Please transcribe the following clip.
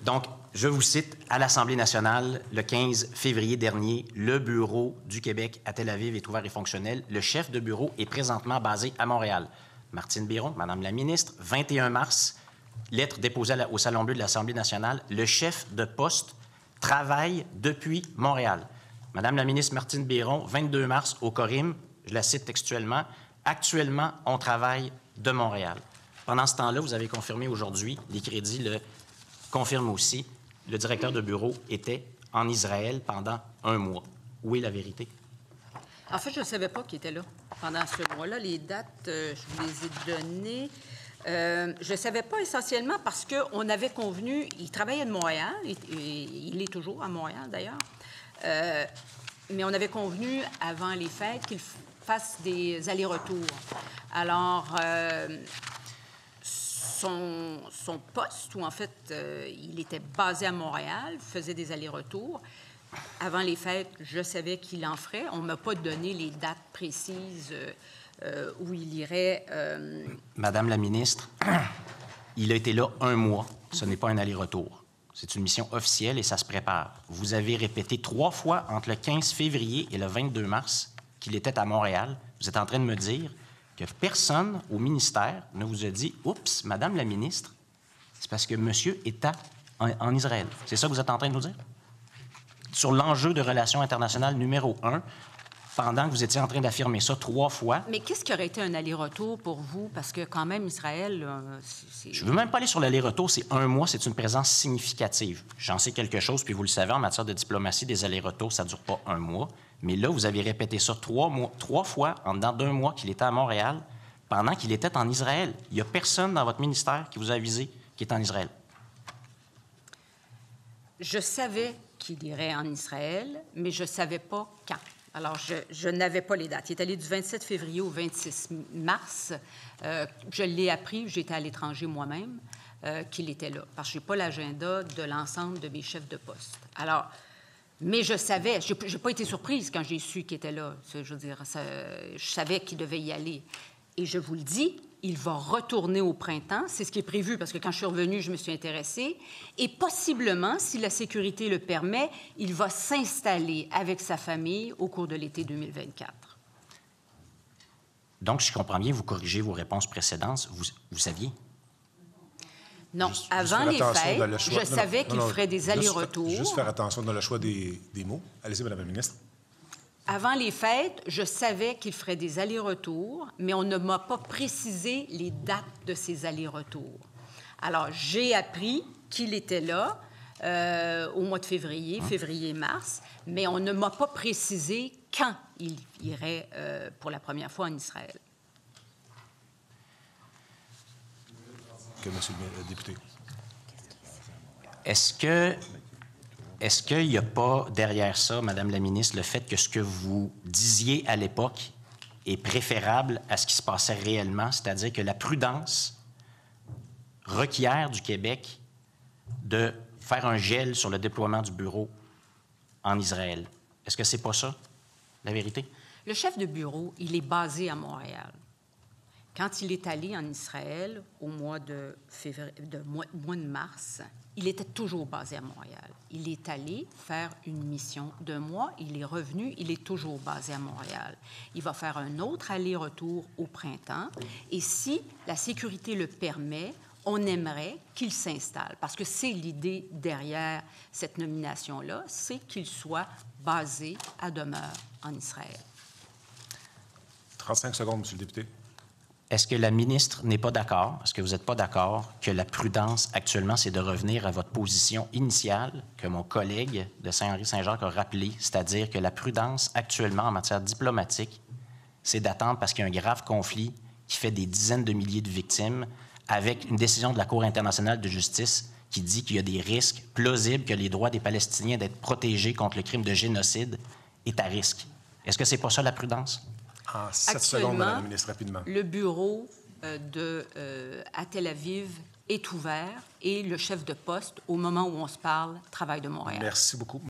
Donc, je vous cite, à l'Assemblée nationale, le 15 février dernier, le bureau du Québec à Tel Aviv est ouvert et fonctionnel. Le chef de bureau est présentement basé à Montréal. Martine Biron, Madame la ministre, 21 mars, lettre déposée au Salon Bleu de l'Assemblée nationale. Le chef de poste travaille depuis Montréal. Madame la ministre Martine Biron, 22 mars, au Corim, je la cite textuellement, « Actuellement, on travaille de Montréal ». Pendant ce temps-là, vous avez confirmé aujourd'hui, les crédits le confirment aussi, le directeur de bureau était en Israël pendant un mois. Où est la vérité? En fait, je ne savais pas qu'il était là pendant ce mois-là. Les dates, je vous les ai données. Je ne savais pas essentiellement parce qu'on avait convenu, il travaillait de Montréal, il est toujours à Montréal d'ailleurs, mais on avait convenu avant les fêtes qu'il fasse des allers-retours. Alors, son poste, où en fait, il était basé à Montréal, faisait des allers-retours. Avant les fêtes, je savais qu'il en ferait. On ne m'a pas donné les dates précises où il irait. Madame la ministre, il a été là un mois. Ce n'est pas un aller-retour. C'est une mission officielle et ça se prépare. Vous avez répété 3 fois entre le 15 février et le 22 mars qu'il était à Montréal. Vous êtes en train de me dire que personne au ministère ne vous a dit « Oups, Madame la ministre, c'est parce que monsieur est en Israël. » C'est ça que vous êtes en train de nous dire? Sur l'enjeu de relations internationales numéro 1, pendant que vous étiez en train d'affirmer ça 3 fois. Mais qu'est-ce qui aurait été un aller-retour pour vous? Parce que quand même, Israël, c'est... Je ne veux même pas aller sur l'aller-retour. C'est un mois, c'est une présence significative. J'en sais quelque chose, puis vous le savez, en matière de diplomatie, des allers-retours, ça ne dure pas un mois. Mais là, vous avez répété ça 3 fois en dedans d'1 mois qu'il était à Montréal, pendant qu'il était en Israël. Il n'y a personne dans votre ministère qui vous a avisé qu'il est en Israël. Je savais qu'il irait en Israël, mais je ne savais pas quand. Alors, je n'avais pas les dates. Il est allé du 27 février au 26 mars. Je l'ai appris, j'étais à l'étranger moi-même, qu'il était là, parce que je n'ai pas l'agenda de l'ensemble de mes chefs de poste. Alors, mais je savais, je n'ai pas été surprise quand j'ai su qu'il était là. Je veux dire, je savais qu'il devait y aller. Et je vous le dis, il va retourner au printemps. C'est ce qui est prévu, parce que quand je suis revenue, je me suis intéressée. Et possiblement, si la sécurité le permet, il va s'installer avec sa famille au cours de l'été 2024. Donc, si je comprends bien, vous corrigez vos réponses précédentes. Vous saviez? Non, avant les fêtes, je savais qu'il ferait des allers-retours. Juste faire attention dans le choix des mots. Allez-y, Madame la ministre. Avant les fêtes, je savais qu'il ferait des allers-retours, mais on ne m'a pas précisé les dates de ces allers-retours. Alors, j'ai appris qu'il était là au mois de février-mars, mais on ne m'a pas précisé quand il irait pour la première fois en Israël. Monsieur le député. Est-ce qu'il n'y a pas derrière ça, Madame la ministre, le fait que ce que vous disiez à l'époque est préférable à ce qui se passait réellement, c'est-à-dire que la prudence requiert du Québec de faire un gel sur le déploiement du bureau en Israël? Est-ce que c'est pas ça, la vérité? Le chef de bureau, il est basé à Montréal. Quand il est allé en Israël au mois de mars, il était toujours basé à Montréal. Il est allé faire une mission d'1 mois, il est revenu, il est toujours basé à Montréal. Il va faire un autre aller-retour au printemps et si la sécurité le permet, on aimerait qu'il s'installe, parce que c'est l'idée derrière cette nomination-là, c'est qu'il soit basé à demeure en Israël. 35 secondes, Monsieur le député. Est-ce que la ministre n'est pas d'accord? Est-ce que vous n'êtes pas d'accord que la prudence actuellement, c'est de revenir à votre position initiale que mon collègue de Saint-Henri-Saint-Jacques a rappelé, c'est-à-dire que la prudence actuellement en matière diplomatique, c'est d'attendre parce qu'il y a un grave conflit qui fait des dizaines de milliers de victimes avec une décision de la Cour internationale de justice qui dit qu'il y a des risques plausibles que les droits des Palestiniens d'être protégés contre le crime de génocide est à risque. Est-ce que c'est pas ça la prudence? En 7 secondes, Madame la ministre, rapidement. Le bureau à Tel Aviv est ouvert et le chef de poste, au moment où on se parle, travaille de Montréal. Merci beaucoup.